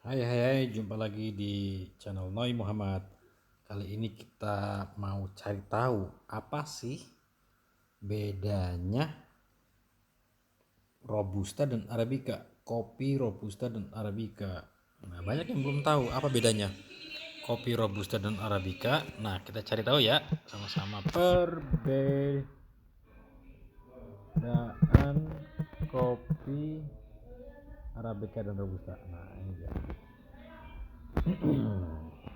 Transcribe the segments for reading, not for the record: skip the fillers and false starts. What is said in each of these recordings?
Hai hai hai, jumpa lagi di channel Noi Muhammad. Kali ini kita mau cari tahu apa sih bedanya Robusta dan Arabica. Kopi Robusta dan Arabica. Nah, banyak yang belum tahu apa bedanya kopi Robusta dan Arabica. Nah, kita cari tahu ya sama-sama perbedaan kopi Arabica dan Robusta. Nah, ini dia.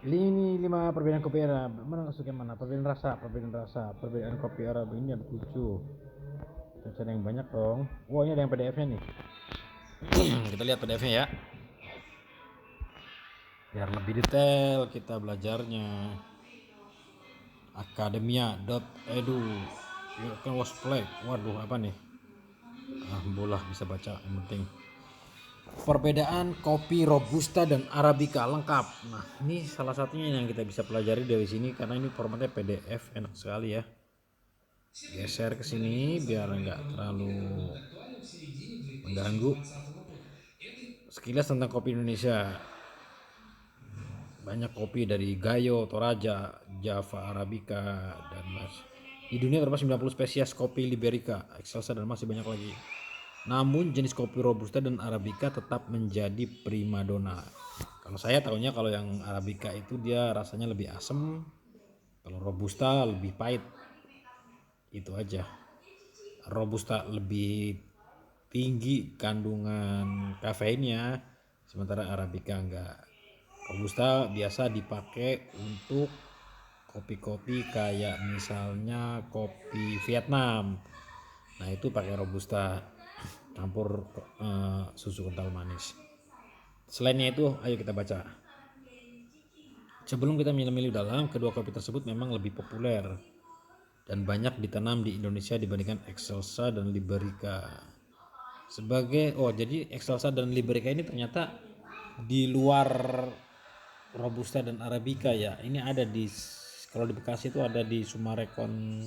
Ini 5 perbedaan kopi Arab. Mana masuk yang mana? Perbedaan kopi Arab ini ada 7. Kita cari yang banyak dong. Wah, ini ada yang PDF-nya nih. Kita lihat PDF-nya ya. Biar lebih detail kita belajarnya. Akademia.edu. Ya kan was play. Waduh, apa nih? Bola bisa baca yang penting. Perbedaan kopi Robusta dan Arabica lengkap. Nah, ini salah satunya yang kita bisa pelajari dari sini karena ini formatnya PDF, enak sekali ya. Geser ke sini biar nggak terlalu mengganggu. Sekilas tentang kopi Indonesia. Banyak kopi dari Gayo, Toraja, Java Arabica dan di dunia terdapat 90 spesies kopi Liberica, Excelsa dan masih banyak lagi. Namun jenis kopi Robusta dan Arabica tetap menjadi primadona. Kalau saya tahunya kalau yang Arabica itu dia rasanya lebih asam, kalau Robusta lebih pahit. Itu aja. Robusta lebih tinggi kandungan kafeinnya, sementara Arabica enggak. Robusta biasa dipakai untuk kopi-kopi kayak misalnya kopi Vietnam. Nah, itu pakai Robusta campur susu kental manis. Selainnya itu, ayo kita baca. Sebelum kita milih-milih dalam, kedua kopi tersebut memang lebih populer dan banyak ditanam di Indonesia dibandingkan Excelsa dan Liberica. Jadi Excelsa dan Liberica ini ternyata di luar Robusta dan Arabica ya. Ini ada kalau di Bekasi itu ada di Sumarekon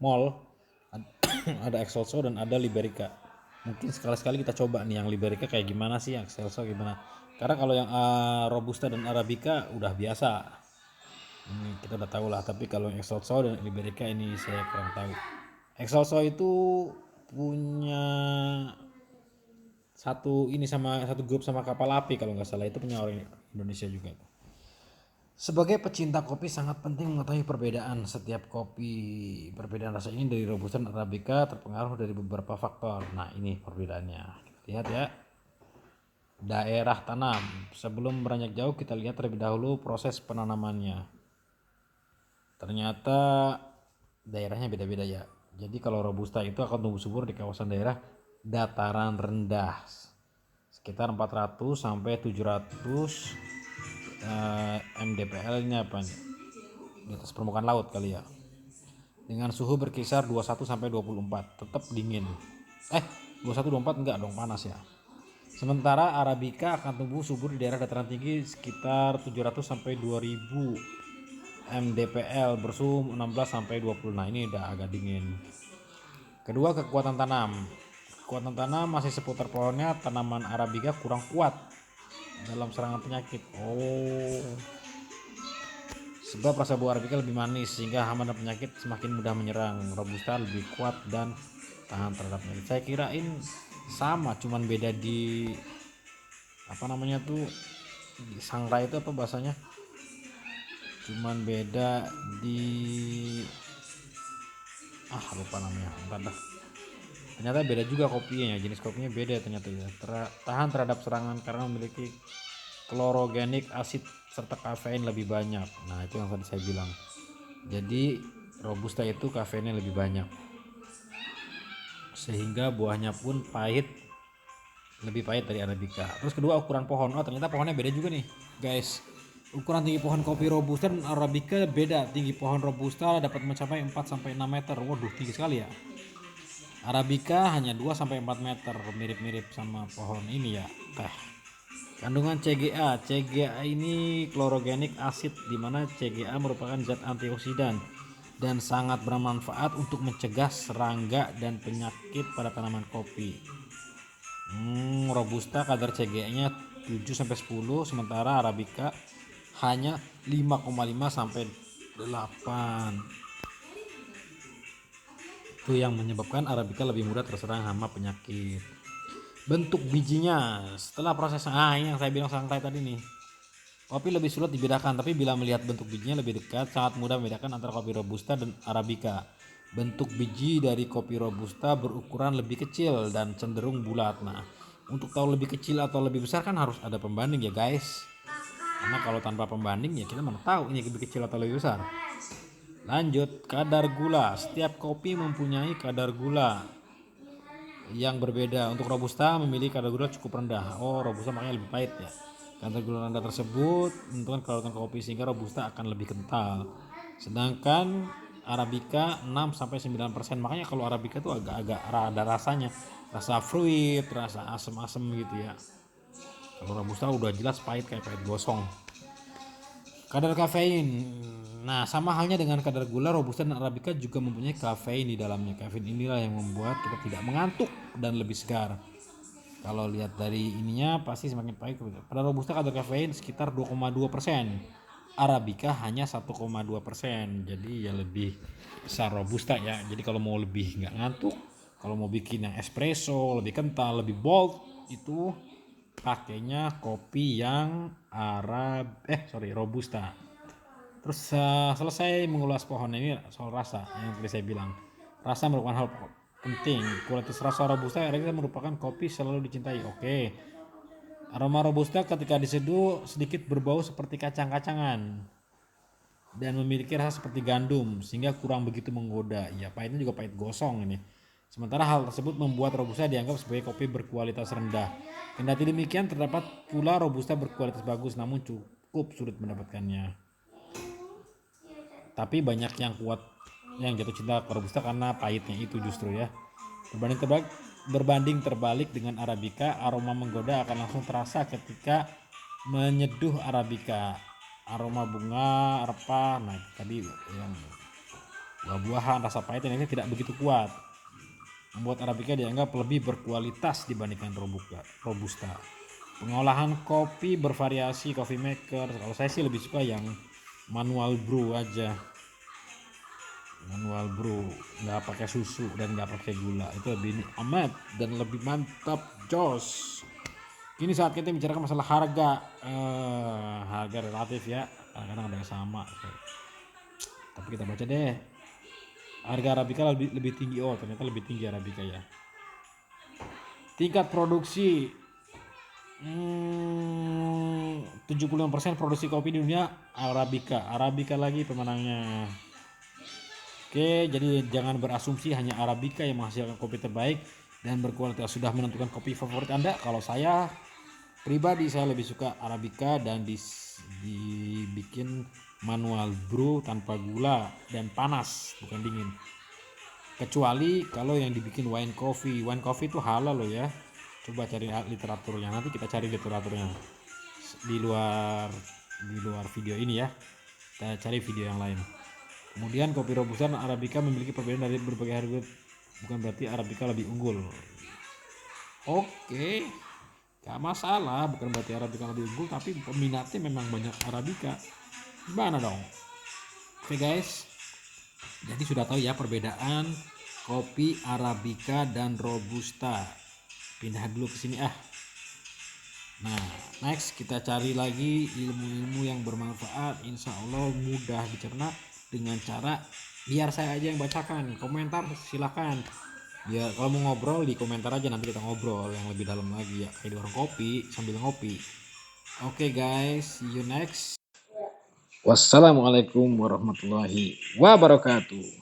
Mall. Ada Excelsa dan ada Liberica. Mungkin sekali-sekali kita coba nih yang Liberica kayak gimana sih, yang Excelsa gimana. Karena kalau yang Robusta dan Arabica udah biasa. Ini kita udah tahu lah, tapi kalau yang Excelsa dan Liberica ini saya kurang tahu. Excelsa itu punya satu grup sama kapal api kalau nggak salah, itu punya orang Indonesia juga. Sebagai pecinta kopi sangat penting mengetahui perbedaan setiap kopi. Perbedaan rasa ini dari Robusta dan Arabica terpengaruh dari beberapa faktor. Nah, ini perbedaannya. Kita lihat ya. Daerah tanam. Sebelum beranjak jauh kita lihat terlebih dahulu proses penanamannya. Ternyata daerahnya beda-beda ya. Jadi kalau Robusta itu akan tumbuh subur di kawasan daerah dataran rendah. Sekitar 400 sampai 700 mdpl-nya apa nih? Di atas permukaan laut kali ya. Dengan suhu berkisar 21 sampai 24, tetap dingin. 21 24 enggak dong, panas ya. Sementara Arabica akan tumbuh subur di daerah dataran tinggi sekitar 700 sampai 2000 mdpl bersuhu 16 sampai 20. Nah, ini udah agak dingin. Kedua, kekuatan tanam. Kekuatan tanam masih seputar pohonnya. Tanaman Arabica kurang kuat dalam serangan penyakit. Sebab rasa buah Arabica lebih manis sehingga hama dan penyakit semakin mudah menyerang. Robusta lebih kuat dan tahan terhadap penyakit. Saya kirain sama, cuman beda di apa namanya tuh, di sangrai itu apa bahasanya? Cuman beda di lupa namanya. Bentar dah. Ternyata beda juga kopinya, jenis kopinya beda ternyata ya. Tahan terhadap serangan karena memiliki klorogenik asid serta kafein lebih banyak. Nah, itu yang tadi saya bilang. Jadi Robusta itu kafeinnya lebih banyak. Sehingga buahnya pun lebih pahit dari Arabica. Terus kedua, ukuran pohon. Ternyata pohonnya beda juga nih, guys. Ukuran tinggi pohon kopi Robusta dan Arabica beda. Tinggi pohon Robusta dapat mencapai 4 sampai 6 meter. Waduh, tinggi sekali ya. Arabica hanya 2 sampai 4 meter, mirip-mirip sama pohon ini ya, teh. Kandungan CGA. CGA ini klorogenik acid, di mana CGA merupakan zat antioksidan dan sangat bermanfaat untuk mencegah serangga dan penyakit pada tanaman kopi. Robusta kadar CGA-nya 7 sampai 10, sementara Arabica hanya 5,5 sampai 8. Itu yang menyebabkan Arabica lebih mudah terserang hama penyakit. Bentuk bijinya setelah proses ini yang saya bilang sangrai tadi nih. Kopi lebih sulit dibedakan, tapi bila melihat bentuk bijinya lebih dekat, sangat mudah membedakan antara kopi Robusta dan Arabica. Bentuk biji dari kopi Robusta berukuran lebih kecil dan cenderung bulat. Nah, untuk tahu lebih kecil atau lebih besar kan harus ada pembanding ya guys. Karena kalau tanpa pembanding ya kita mana tahu ini lebih kecil atau lebih besar. Lanjut, kadar gula. Setiap kopi mempunyai kadar gula yang berbeda. Untuk Robusta memiliki kadar gula cukup rendah. Robusta makanya lebih pahit ya. Kadar gula rendah tersebut menentukan kedaulatan kopi sehingga Robusta akan lebih kental. Sedangkan Arabica 6-9%. Makanya kalau Arabica tuh agak-agak ada rasanya, rasa fruit, rasa asam-asam gitu ya. Kalau Robusta udah jelas pahit kayak pahit gosong. Kadar kafein. Nah, sama halnya dengan kadar gula, Robusta dan Arabica juga mempunyai kafein di dalamnya. Kafein inilah yang membuat kita tidak mengantuk dan lebih segar. Kalau lihat dari ininya pasti semakin pahit. Pada Robusta kadar kafein sekitar 2,2%. Arabica hanya 1,2%. Jadi ya lebih besar Robusta ya. Jadi kalau mau lebih nggak ngantuk, kalau mau bikin yang espresso, lebih kental, lebih bold, itu pakainya kopi yang Robusta. Terus selesai mengulas pohon ini soal rasa yang tadi saya bilang. Rasa merupakan hal penting. Kualitas rasa Robusta merupakan kopi selalu dicintai. Oke. Aroma Robusta ketika diseduh sedikit berbau seperti kacang-kacangan dan memiliki rasa seperti gandum sehingga kurang begitu menggoda. Ya, pahitnya juga pahit gosong ini. Sementara hal tersebut membuat Robusta dianggap sebagai kopi berkualitas rendah. Kendati demikian, terdapat pula Robusta berkualitas bagus namun cukup sulit mendapatkannya. Tapi banyak yang jatuh cinta ke Robusta karena pahitnya itu justru ya. Berbanding terbalik dengan Arabica, aroma menggoda akan langsung terasa ketika menyeduh Arabica. Aroma bunga, rempah, nah tadi yang buah-buahan, rasa pahitnya ini tidak begitu kuat, membuat Arabica dianggap lebih berkualitas dibandingkan Robusta. Pengolahan kopi bervariasi, coffee maker. Kalau saya sih lebih suka yang manual brew aja. Manual brew, nggak pakai susu dan nggak pakai gula, itu lebih amat dan lebih mantap jos. Kini saat kita bicarakan masalah harga, harga relatif ya, kadang-kadang ada yang sama. Tapi kita baca deh, harga Arabica lebih tinggi. Ternyata lebih tinggi Arabica ya. Tingkat produksi 75% produksi kopi di dunia Arabica lagi pemenangnya. Oke, jadi jangan berasumsi hanya Arabica yang menghasilkan kopi terbaik dan berkualitas. Sudah menentukan kopi favorit Anda? Kalau saya pribadi, saya lebih suka Arabica dan dibikin manual brew tanpa gula dan panas, bukan dingin. Kecuali kalau yang dibikin wine coffee itu halal loh ya. Coba cari literaturnya, nanti kita cari literaturnya di luar video ini ya. Kita cari video yang lain. Kemudian kopi Robusta dan Arabica memiliki perbedaan dari berbagai harga, bukan berarti Arabica lebih unggul. Oke, gak masalah, bukan berarti Arabica lebih unggul, tapi peminatnya memang banyak Arabica. Gimana dong? Oke guys, jadi sudah tahu ya perbedaan kopi Arabica dan Robusta. Pindah dulu ke sini Nah, next kita cari lagi ilmu-ilmu yang bermanfaat, insya Allah mudah dicerna dengan cara biar saya aja yang bacakan. Komentar silakan. Biar kalau mau ngobrol di komentar aja, nanti kita ngobrol yang lebih dalam lagi ya, kayak di warung kopi sambil ngopi. Oke guys, see you next. Wassalamualaikum warahmatullahi wabarakatuh.